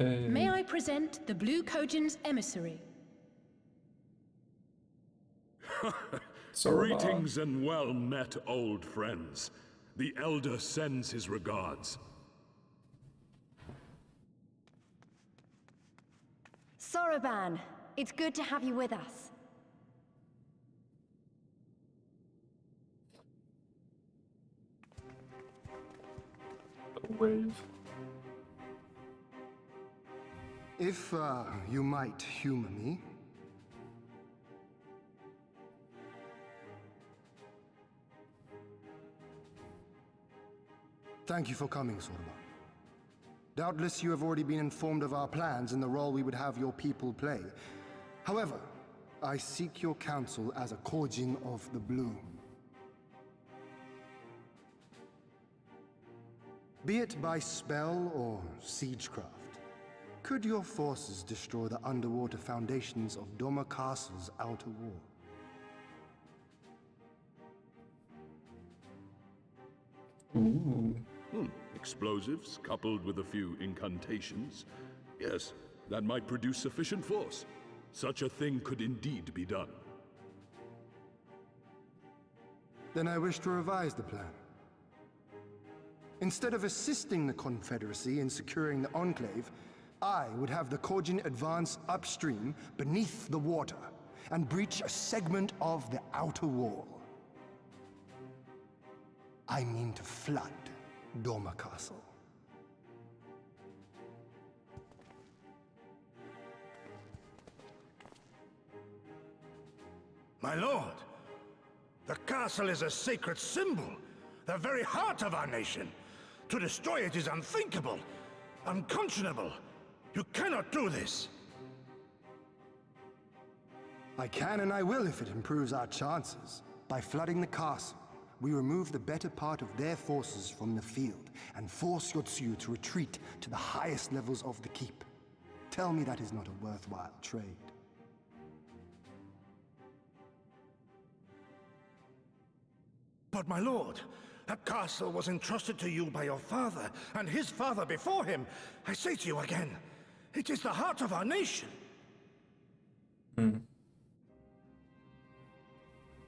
Okay. May I present the Blue Kojin's emissary? Greetings and well met, old friends. The Elder sends his regards. Soroban, it's good to have you with us. Wave. If, you might humor me. Thank you for coming, Sorba. Doubtless you have already been informed of our plans and the role we would have your people play. However, I seek your counsel as a Kojin of the Blue. Be it by spell or siegecraft, could your forces destroy the underwater foundations of Doma Castle's outer wall? Ooh. Explosives coupled with a few incantations. Yes, that might produce sufficient force. Such a thing could indeed be done. Then I wish to revise the plan. Instead of assisting the Confederacy in securing the Enclave, I would have the Kojin advance upstream beneath the water and breach a segment of the outer wall. I mean to flood Doma Castle. My lord, the castle is a sacred symbol, the very heart of our nation. To destroy it is unthinkable, unconscionable. You cannot do this. I can and I will if it improves our chances. By flooding the castle, we remove the better part of their forces from the field and force Yotsuyu to retreat to the highest levels of the keep. Tell me that is not a worthwhile trade. But my lord, that castle was entrusted to you by your father, and his father before him. I say to you again, it is the heart of our nation.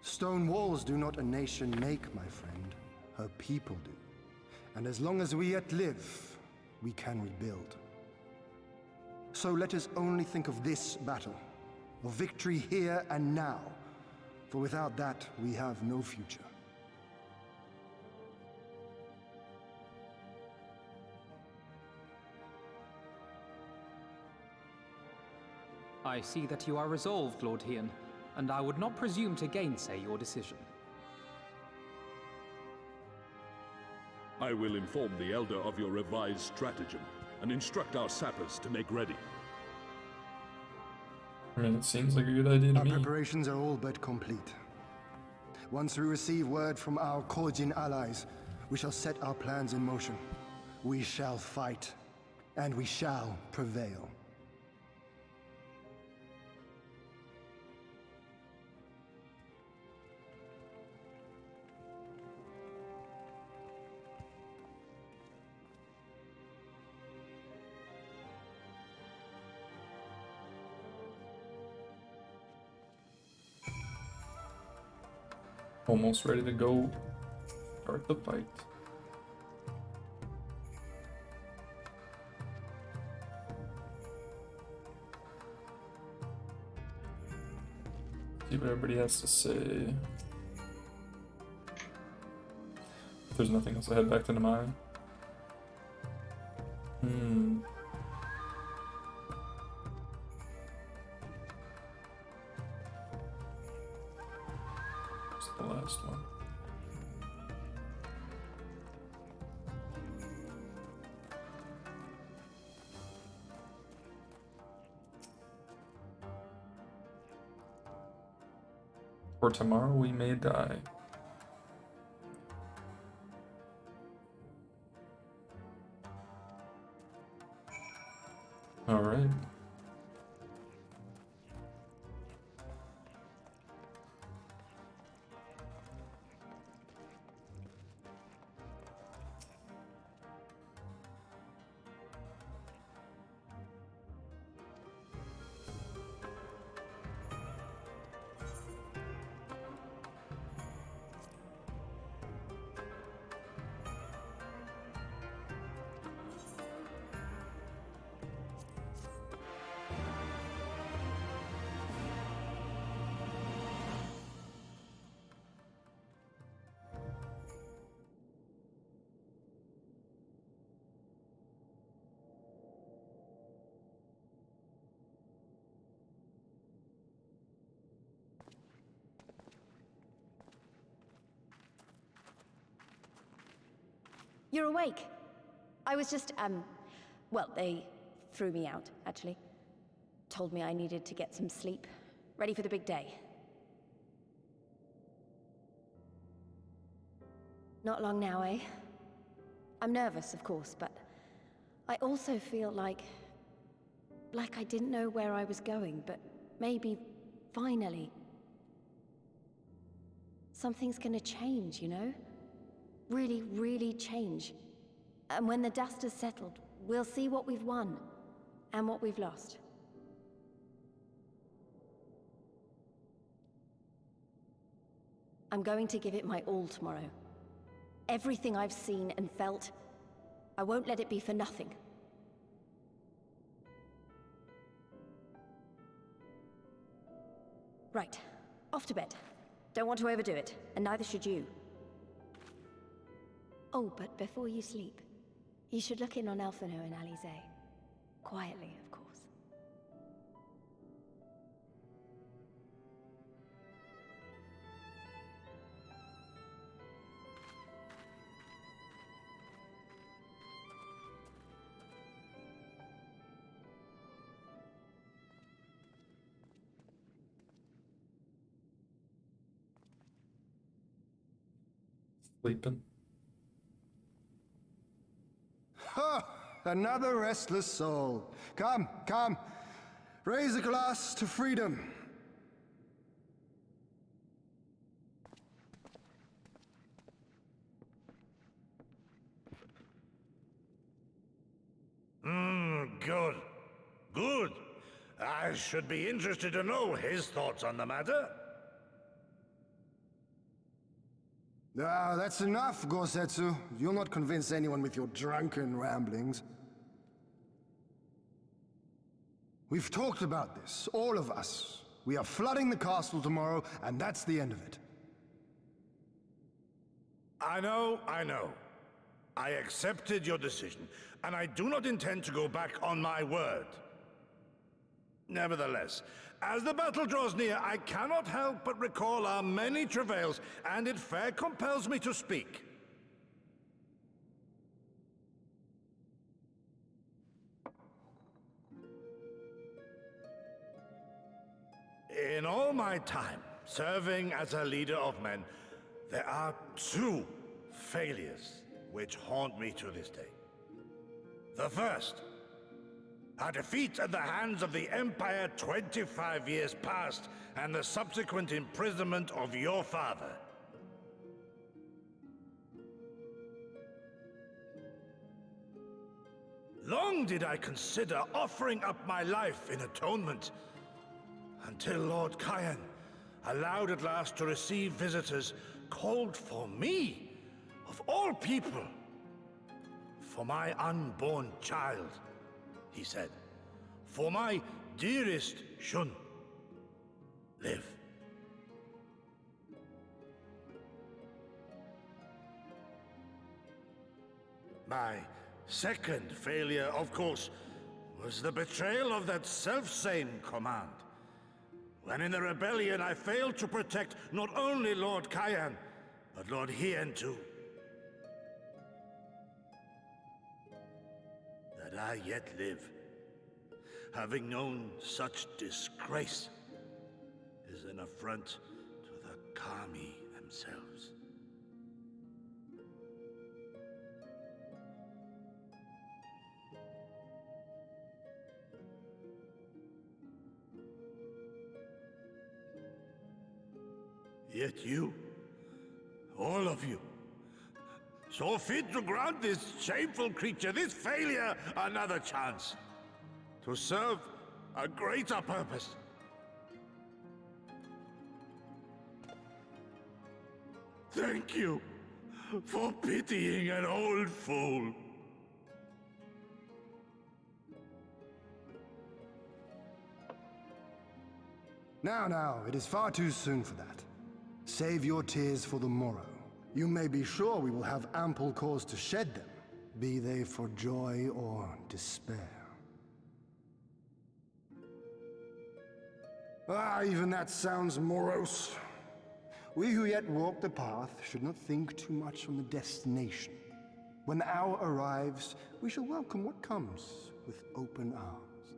Stone walls do not a nation make, my friend. Her people do. And as long as we yet live, we can rebuild. So let us only think of this battle, of victory here and now, for without that, we have no future. I see that you are resolved, Lord Hien, and I would not presume to gainsay your decision. I will inform the Elder of your revised stratagem and instruct our sappers to make ready. I mean, it seems like a good idea to Our me. preparations are all but complete. Once we receive word from our Kojin allies, we shall set our plans in motion. We shall fight, and we shall prevail. Almost ready to go start the fight. See what everybody has to say. If there's nothing else, I head back to Namaya. What's the last one? For tomorrow we may die. All right. You're awake. I was just, well, they threw me out, actually. Told me I needed to get some sleep. Ready for the big day. Not long now, eh? I'm nervous, of course, but I also feel like I didn't know where I was going, but maybe, finally, something's gonna change, you know? Really, really change. And when the dust has settled, we'll see what we've won, and what we've lost. I'm going to give it my all tomorrow. Everything I've seen and felt, I won't let it be for nothing. Right. Off to bed. Don't want to overdo it, and neither should you. Oh, but before you sleep, you should look in on Elfino and Alize. Quietly, of course. Sleeping. Ha! Another restless soul. Come, come. Raise a glass to freedom. Good. Good. I should be interested to know his thoughts on the matter. Ah, that's enough, Gosetsu. You'll not convince anyone with your drunken ramblings. We've talked about this, all of us. We are flooding the castle tomorrow, and that's the end of it. I know. I accepted your decision, and I do not intend to go back on my word. Nevertheless, as the battle draws near, I cannot help but recall our many travails, and it fair compels me to speak. In all my time serving as a leader of men, there are two failures which haunt me to this day. The first, a defeat at the hands of the Empire 25 years past, and the subsequent imprisonment of your father. Long did I consider offering up my life in atonement, until Lord Kyan allowed at last to receive visitors called for me, of all people, for my unborn child, he said, for my dearest Shun. Live. My second failure, of course, was the betrayal of that self-same command. When in the rebellion I failed to protect not only Lord Kyan, but Lord Hien too. That I yet live, having known such disgrace, is an affront to the Kami themselves. Yet you, all of you, saw fit to grant this shameful creature, this failure, another chance to serve a greater purpose. Thank you for pitying an old fool. Now, it is far too soon for that. Save your tears for the morrow. You may be sure we will have ample cause to shed them, be they for joy or despair. Ah, even that sounds morose. We who yet walk the path should not think too much on the destination, When the hour arrives, we shall welcome what comes with open arms.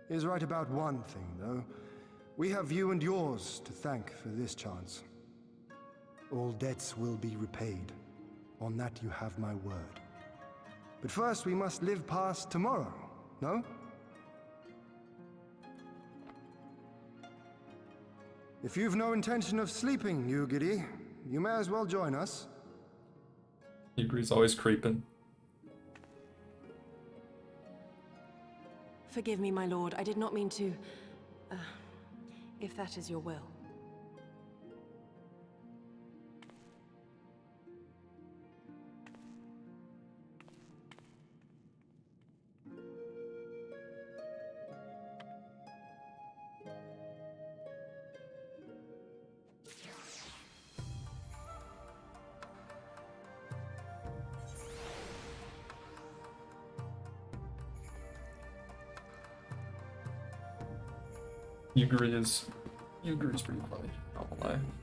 He is right about one thing, though. We have you and yours to thank for this chance. All debts will be repaid. On that you have my word. But first we must live past tomorrow, no? If you've no intention of sleeping, Yugiri, you may as well join us. Yugiri's always creeping. Forgive me, my lord. I did not mean to... if that is your will. Yugiri's pretty funny, I won't lie.